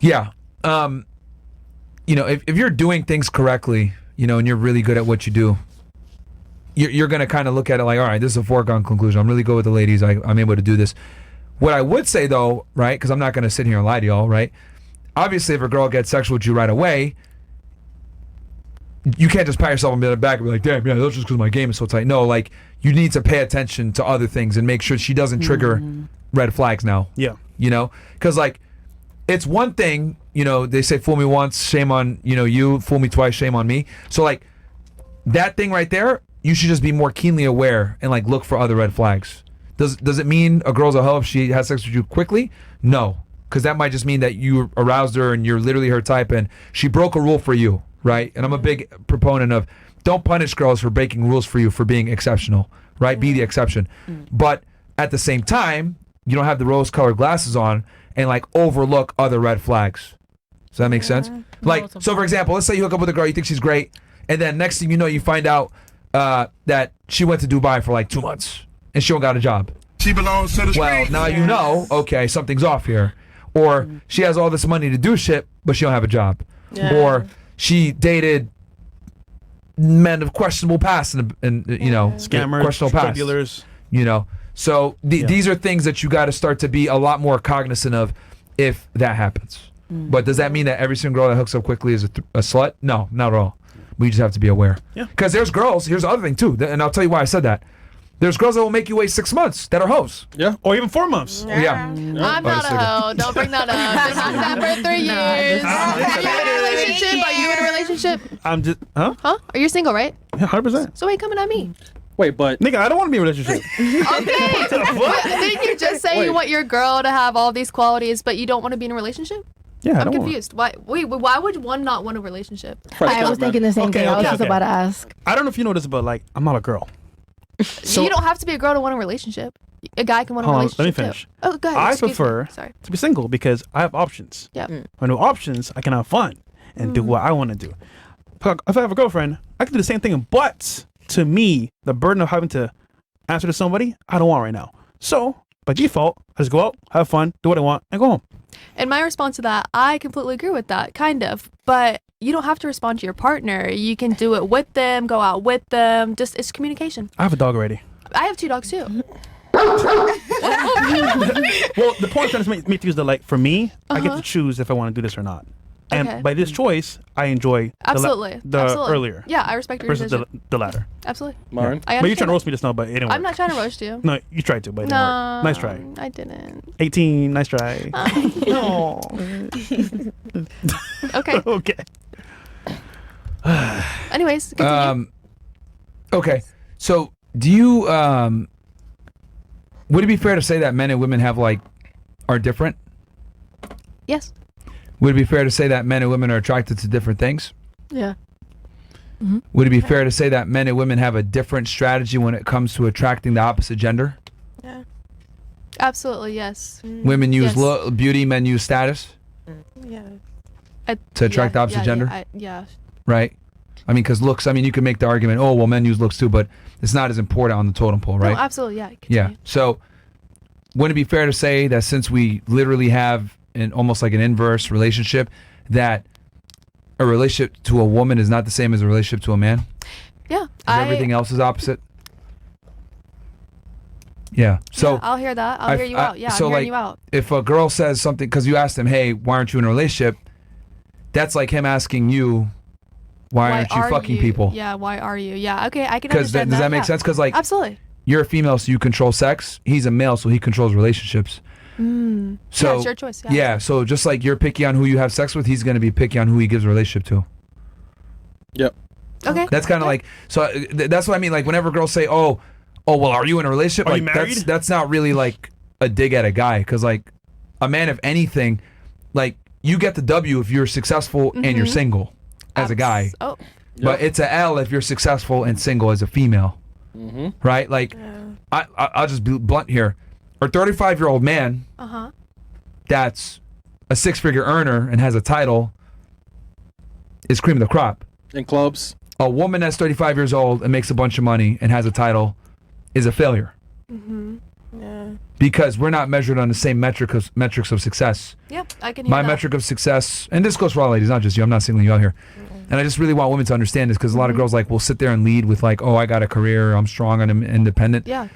Yeah. You know, if you're doing things correctly, you know, and you're really good at what you do, you're going to kind of look at it like, all right, this is a foregone conclusion. I'm really good with the ladies. I'm able to do this. What I would say, though, right, because I'm not going to sit here and lie to y'all, right? Obviously, if a girl gets sexual with you right away, you can't just pat yourself on the back and be like, damn, yeah, that's just because my game is so tight. No, like, you need to pay attention to other things and make sure she doesn't trigger red flags now. Yeah. You know? Because, like, it's one thing, you know, they say fool me once, shame on, you know, you, fool me twice, shame on me. So, like, that thing right there, you should just be more keenly aware and, like, look for other red flags. Does it mean a girl's a hoe if she has sex with you quickly? No. Because that might just mean that you aroused her and you're literally her type and she broke a rule for you, right? And I'm a big proponent of don't punish girls for breaking rules for you for being exceptional, right? Be the exception. But at the same time, you don't have the rose-colored glasses on and like overlook other red flags. Does that make sense? Like, so for example, let's say you hook up with a girl, you think she's great, and then next thing you know, you find out that she went to Dubai for like 2 months and she don't got a job. She belongs to the Well, now you know, okay, something's off here. Or she has all this money to do shit, but she don't have a job. Or she dated men of questionable past and you know, Scammers, questionable past. dealers. You know, so these are things that you got to start to be a lot more cognizant of if that happens. But does that mean that every single girl that hooks up quickly is a slut? No, not at all. We just have to be aware. Yeah. Because there's girls, here's the other thing too, and I'll tell you why I said that. There's girls that will make you wait 6 months that are hoes. Yeah. Or even 4 months. Yeah. I'm not a hoe. Don't bring that up. This is that for 3 years. Are you in a relationship? Are you in a relationship? I'm just, huh? Huh? Are you single, right? Yeah, 100%. So why you coming at me? Wait, but Nigga, I don't want to be in a relationship. Okay. Didn't you just say you want your girl to have all these qualities, but you don't want to be in a relationship? Yeah, I I'm don't confused. Why would one not want a relationship? I was thinking the same thing. I was just about to ask. I don't know if you know this, but like, I'm not a girl. So, you don't have to be a girl to want a relationship. A guy can want a hold on, relationship let me finish. too. Oh, go ahead. I Excuse me. prefer Sorry. to be single because I have options. Yeah. When I have options, I can have fun and do what I want to do. If I have a girlfriend, I can do the same thing. But to me, the burden of having to answer to somebody, I don't want right now. So by default, I just go out, have fun, do what I want, and go home. And my response to that, I completely agree with that, kind of. But you don't have to respond to your partner. You can do it with them, go out with them. Just it's communication. I have a dog already. I have 2 dogs too. Well, the point I'm trying to make is that, like, for me, I get to choose if I want to do this or not. And Okay. by this choice, I enjoy Absolutely. the Absolutely. earlier Yeah, I respect your versus decision. the latter. Absolutely. Myron, I But you're trying to understand roast me just now, but it didn't that. I'm work. not trying to roast you. No, you tried to, but it didn't work. Nice try. I didn't. 18, nice try. Oh. Okay. Okay. Anyways, continue. Okay, so do you would it be fair to say that men and women are different? Yes. Would it be fair to say that men and women are attracted to different things? Yeah. Would it be fair to say that men and women have a different strategy when it comes to attracting the opposite gender? Yeah. Absolutely, yes. Women use beauty, men use status Yeah. to attract the opposite gender, Yeah. right? I mean, because looks, I mean, you can make the argument, oh, well, men use looks too, but it's not as important on the totem pole, right? No, absolutely, yeah. Yeah. Continue. So, wouldn't it be fair to say that since we literally have almost like an inverse relationship, that a relationship to a woman is not the same as a relationship to a man? Yeah. Everything else is opposite. Yeah. So yeah, I'll hear that. I'll hear you out. Yeah, so I'm hearing like, you out. if a girl says something, because you asked him, hey, why aren't you in a relationship? That's like him asking you, why aren't you fucking people? Yeah, why are you? Yeah, okay, I can Because understand does that make yeah. sense? Because like, Absolutely. you're a female, so you control sex. He's a male, so he controls relationships. So yeah, it's your choice. Yeah. Yeah, so just like you're picky on who you have sex with, he's going to be picky on who he gives a relationship to. yep. Okay. That's kind of like, so that's what I mean. Like whenever girls say, oh, well, are you in a relationship? Are like you married? that's not really like a dig at a guy, because like a man, if anything, like you get the W if you're successful and you're single as a guy, Oh. but it's a L if you're successful and single as a female, right? Like I'll just be blunt here. A 35-year-old man that's a 6-figure earner and has a title is cream of the crop. In clubs. A woman that's 35 years old and makes a bunch of money and has a title is a failure. Yeah. because we're not measured on the same metrics of success. Yeah, I can hear My that. metric of success, and this goes for all ladies, not just you. I'm not singling you out here. And I just really want women to understand this, because a lot of girls will sit there and lead with oh, I got a career, I'm strong, I'm independent. Yeah.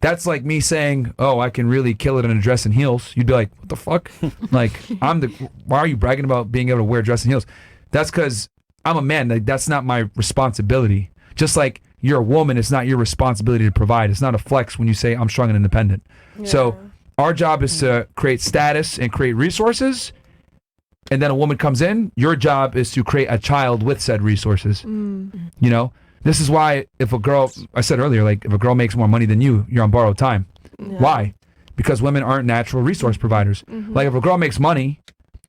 That's like me saying, oh, I can really kill it in a dress and heels. You'd be like, what the fuck? Why are you bragging about being able to wear dress and heels? That's because I'm a man. That's not my responsibility. Just like you're a woman, it's not your responsibility to provide. It's not a flex when you say I'm strong and independent. Yeah. So our job is to create status and create resources. And then a woman comes in, your job is to create a child with said resources. This is why if a girl, I said earlier, if a girl makes more money than you, you're on borrowed time. Yeah. Why? Because women aren't natural resource providers. Like if a girl makes money,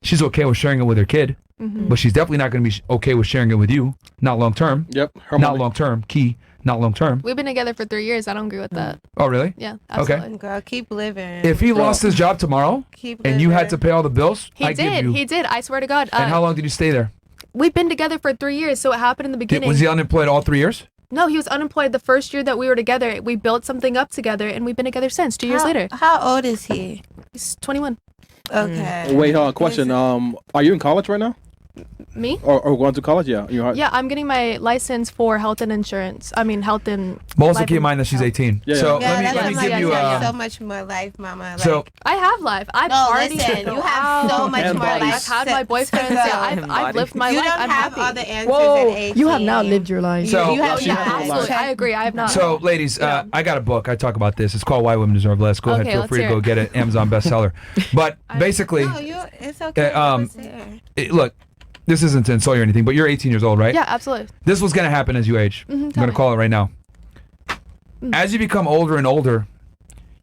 she's okay with sharing it with her kid, but she's definitely not going to be okay with sharing it with you. Not long term. Yep. Not long term. Key. Not long term. We've been together for 3 years. I don't agree with that. Oh, really? Yeah, Okay. absolutely. Girl, keep living. If he lost his job tomorrow Keep and you had to living. pay all the bills, He I'd give did. you. He did. I swear to God. And how long did you stay there? We've been together for 3 years, so it happened in the beginning. Was he unemployed all 3 years? No, he was unemployed the first year that we were together. We built something up together, and we've been together since. 2 years later. How old is he? He's 21. Okay. Wait, question. Are you in college right now? Me? Or going to college? Yeah. Yeah, I'm getting my license for health and insurance. I mean, health and. Well, also life keep in and mind that she's health. 18. Yeah, So Yeah, let that's me what give I'm you. like, so much more life, mama. So I have life. I no, party. listen, you have so much And more bodies. life. I've had my boyfriends. Yeah, I've lived my You life. don't I'm have happy. all the answers Whoa, at 18. you have not lived your life. So- you have she not. has a Absolutely. life. I agree. I have not. So, ladies, I got a book. I talk about this. It's called Why Women Deserve Less. Go ahead, Okay, feel let's free to hear go it. get it. Amazon bestseller. But basically, No, it's okay. It's here. look, this isn't to insult you or anything, but you're 18 years old, right? Yeah, absolutely. This was going to happen as you age. I'm going to call it right now. As you become older and older,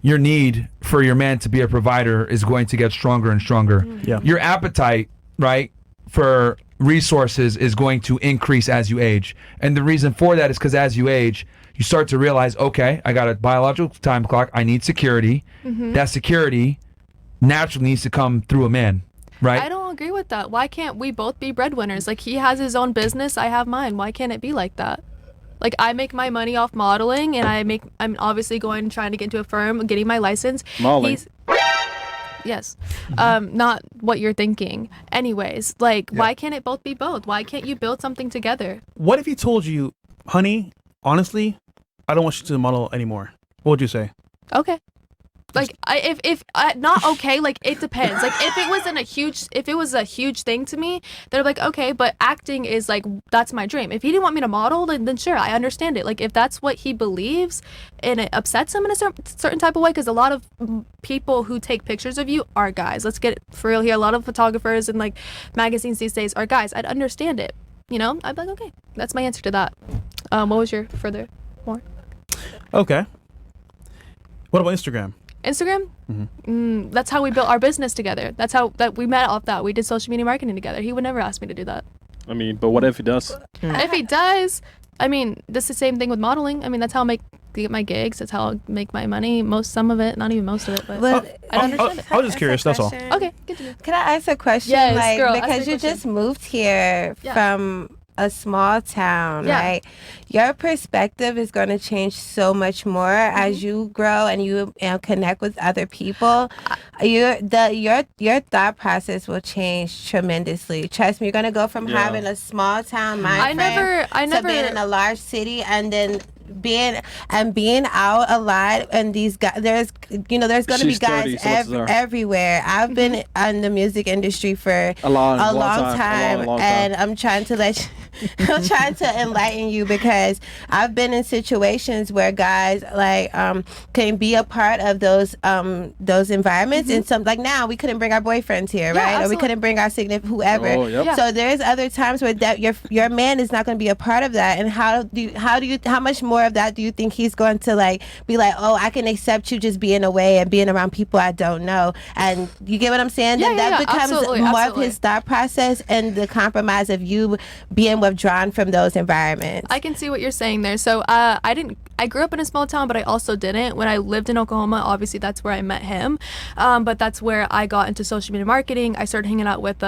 your need for your man to be a provider is going to get stronger and stronger. Yeah. Your appetite, right, for resources is going to increase as you age. And the reason for that is because as you age, you start to realize, okay, I got a biological time clock. I need security. That security naturally needs to come through a man, right? I don't agree with that. Why can't we both be breadwinners? Like, he has his own business, I have mine. Why can't it be like that? Like, I make my money off modeling, and I'm obviously trying to get into a firm, getting my license. Modeling. Yes. Not what you're thinking. Anyways, why can't it both be both? Why can't you build something together? What if he told you, honey, honestly, I don't want you to model anymore? What would you say? Okay. If not okay, it depends. If it was a huge thing to me, they're like, okay, but acting is that's my dream. If he didn't want me to model, then sure, I understand it. If that's what he believes and it upsets him in a certain type of way, because a lot of people who take pictures of you are guys. Let's get it for real here. A lot of photographers and magazines these days are guys. I'd understand it. I'd be like, okay, that's my answer to that. What was your further more? Okay. What about Instagram? Instagram? That's how we built our business together. That's how we met off that. We did social media marketing together. He would never ask me to do that. I mean, but what if he does? If he does, I mean, this is the same thing with modeling. I mean, that's how I get my gigs. That's how I make my money. Some of it, not even most of it, but I don't understand it. I was just curious, that's all. Okay, continue. Can I ask a question? Yes, girl, ask me a because you question. just moved here Yeah. from a small town, Yeah. right? Your perspective is going to change so much more as you grow and you connect with other people. Your thought process will change tremendously. Trust me, you're going to go from having a small town mind frame to being in a large city, and then being out a lot. And these guys, there's going to be She's guys 30, so what's there? everywhere. I've been in the music industry for A long time, time. and I'm trying to I'm trying to enlighten you, because I've been in situations where guys can be a part of those environments, and some now we couldn't bring our boyfriends here, Yeah, right? Or we absolutely. couldn't bring our significant whoever. Oh, yep. Yeah. So there's other times where that your man is not going to be a part of that, and how much more of that do you think he's going to be like, oh, I can accept you just being away and being around people I don't know, and you get what I'm saying? Yeah, that becomes absolutely, more absolutely. of his thought process, and the compromise of you being withdrawn from those environments. I can see what you're saying there. So I grew up in a small town, but I also didn't. When I lived in Oklahoma, obviously that's where I met him. But that's where I got into social media marketing. I started hanging out with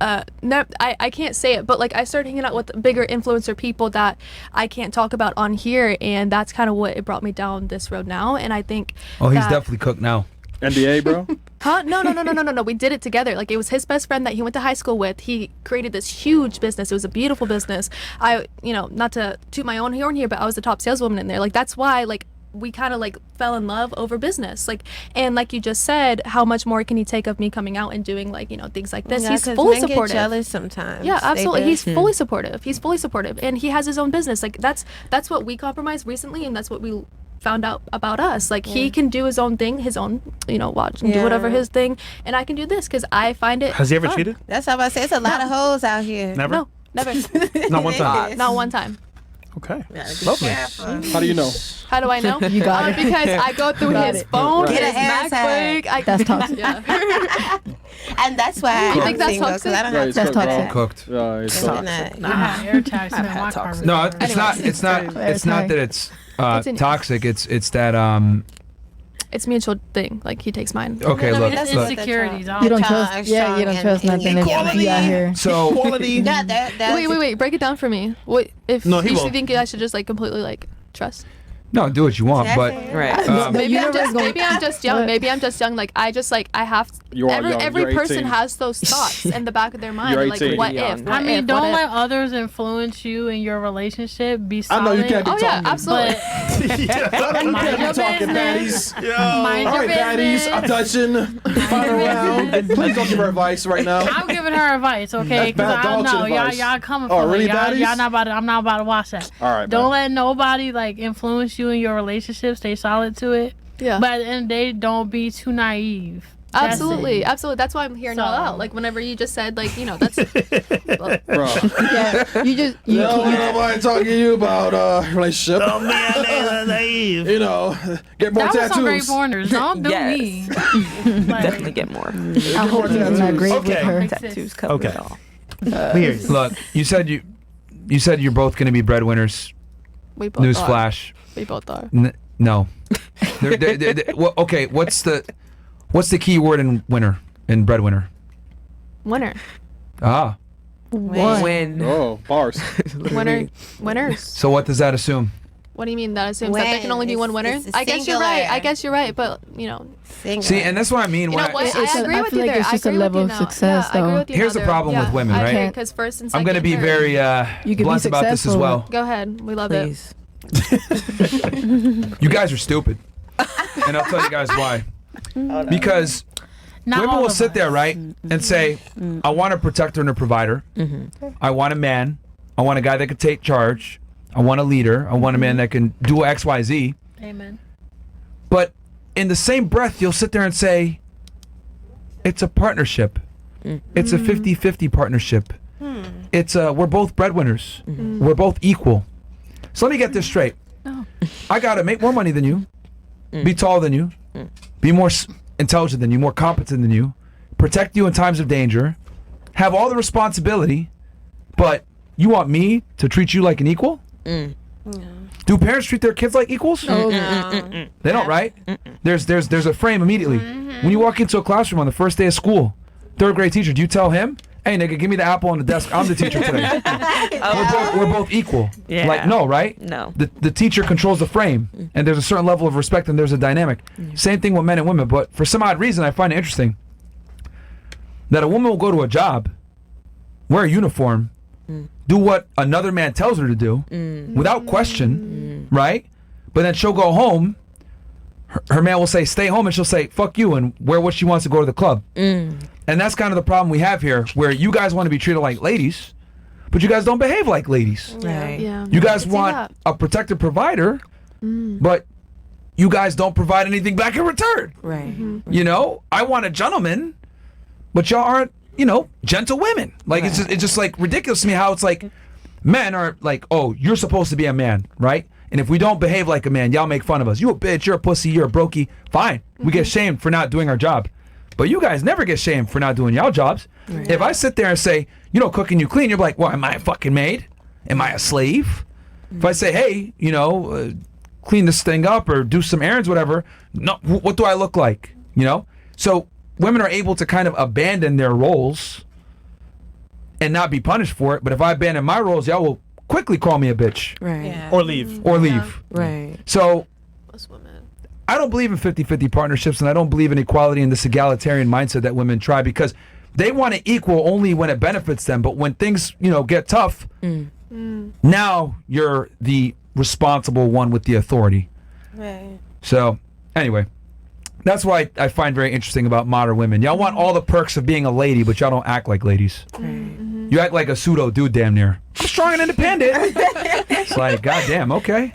I can't say it, but like I started hanging out with bigger influencer people that I can't talk about on here, and that's kind of what it brought me down this road now. And I think Oh, he's that- definitely cooked now. NDA, bro. Huh? No. We did it together. Like, it was his best friend that he went to high school with. He created this huge business. It was a beautiful business. Not to toot my own horn here, but I was the top saleswoman in there. Like, that's why, like, we kind of like fell in love over business. Like, and like you just said, how much more can he take of me coming out and doing like, things like this? Yeah, He's 'cause fully men get supportive. jealous sometimes. Yeah, They absolutely. do. He's fully supportive. He's fully supportive, and he has his own business. Like, that's what we compromised recently, and that's what we found out about us. Like, he can do his own thing, his own, watch and do whatever Yeah. his thing, and I can do this because I find it. Has he ever fun. cheated? That's how I say. It's a lot of hoes out here. Never. No, never. Not one time. Not one time. Okay. Lovely. How do you know? How do I know? You got it. Because I go through Got his it. phone, Right. his Get an ass MacBook. That's toxic. Yeah. And that's why You I'm think that's single, 'cause toxic? I don't Right, have it's That's cooked, bro. toxic. Cooked. Yeah, it's to cooked. Nah, air tax in my car. No, it's not. It's not. It's not Sorry. that it's It's in- toxic. It's that It's mutual thing. Like, he takes mine. Okay, look. It's look. insecurities. You don't Child trust. is Yeah, strong you don't and- trust and nothing if you equality. out here. So Quality. Yeah, that Wait. Break it down for me. What if No, he you won't. think I should just like completely like trust? no, do what you want, but Right. Um, The universe gonna- Maybe I'm just young. What? Maybe I'm just young. Like, I just like I have. You are every young. every You're person 18. has those thoughts in the back of their mind. You're Like, 18. what Young. if? I What mean, if? don't What let if? others influence you in your relationship. Be I solid. know you can't be Oh yeah, talking. absolutely. Mind your business. Mind All your right, baddies, I'm business. touching. Fire around. Please don't give her advice right now. I'm giving her advice, okay? That's bad Because I dog shit know y'all, advice. y'all coming Oh, for really, it. Y'all, baddies? y'all not about to, I'm not about to watch that. All right, Don't man. let nobody like influence you in your relationship. Stay solid to it. Yeah. But at the end of the day, don't be too naive. That's Absolutely, it. absolutely. That's why I'm hearing it all So- out. Like, whenever you just said, like, that's Bro. Yeah, you just you. No, nobody talking to you about relationship. naive. You know, get more That was some great tattoos. pointers. Don't do Yes. me. Definitely get more. I hope he's in that grave with Okay. her. Tattoos cover Okay. it all. Weird. look, you said you're both going to be breadwinners. we both are. Newsflash. We both are. No. Well, okay, what's the key word in winner, in breadwinner? Winner. Ah. One. When Oh, bars. Winners. So what does that assume? What do you mean? That assumes that there can only be one winner? It's a I guess you're right. singular. I guess you're right. But Single. See, and that's what I mean. you when know what? It's a- I agree I with feel you like there. it's I just a agree with level you of now. success, Yeah, I agree though. with you Here's now the problem there. with women, I right? agree, because first and I'm second. going to be third. very You can be blunt about this as successful. well. Go ahead. We love please. You guys are stupid. And I'll tell you guys why. Because Not women all will of sit us. there, right, and say, I want a protector and a provider. I want a man. I want a guy that can take charge. I want a leader. I want a man that can do X, Y, Z. Amen. But in the same breath, you'll sit there and say, it's a partnership. It's a 50-50 partnership. It's we're both breadwinners. We're both equal. So let me get this straight. I got to make more money than you, be taller than you, be more intelligent than you, more competent than you, protect you in times of danger, have all the responsibility, but you want me to treat you like an equal? Do parents treat their kids like equals? They don't, right? There's a frame immediately. When you walk into a classroom on the first day of school, third grade teacher, do you tell him, hey nigga, give me the apple on the desk, I'm the teacher today. We're both equal. Yeah. Like, no, right? No. The teacher controls the frame, and there's a certain level of respect, and there's a dynamic. Same thing with men and women, but for some odd reason, I find it interesting that a woman will go to a job, wear a uniform, do what another man tells her to do, without question, right? But then she'll go home, her man will say, stay home, and she'll say, fuck you, and wear what she wants to go to the club. And that's kind of the problem we have here, where you guys want to be treated like ladies, but you guys don't behave like ladies. Right. Yeah. You guys I can see want that. a protected provider, but you guys don't provide anything back in return. Right. You know, I want a gentleman, but y'all aren't, gentle women. Like, it's just like ridiculous to me how it's like men are like, oh, you're supposed to be a man, right? And if we don't behave like a man, y'all make fun of us. You a bitch, you're a pussy, you're a brokey. Fine. We get shamed for not doing our job. But you guys never get shamed for not doing y'all jobs. If I sit there and say, cooking you clean, you're like, well, am I a fucking maid? Am I a slave? If I say, hey, clean this thing up or do some errands, whatever, no, what do I look like? So women are able to kind of abandon their roles and not be punished for it. But if I abandon my roles, y'all will quickly call me a bitch Right. Yeah. Or leave. or leave. Right. So Most women. I don't believe in 50-50 partnerships, and I don't believe in equality and this egalitarian mindset that women try, because they want to equal only when it benefits them. But when things, get tough, now you're the responsible one with the authority. Right. So anyway, that's why I find very interesting about modern women. Y'all want all the perks of being a lady, but y'all don't act like ladies. You act like a pseudo dude damn near. I'm strong and independent. It's like, goddamn, okay.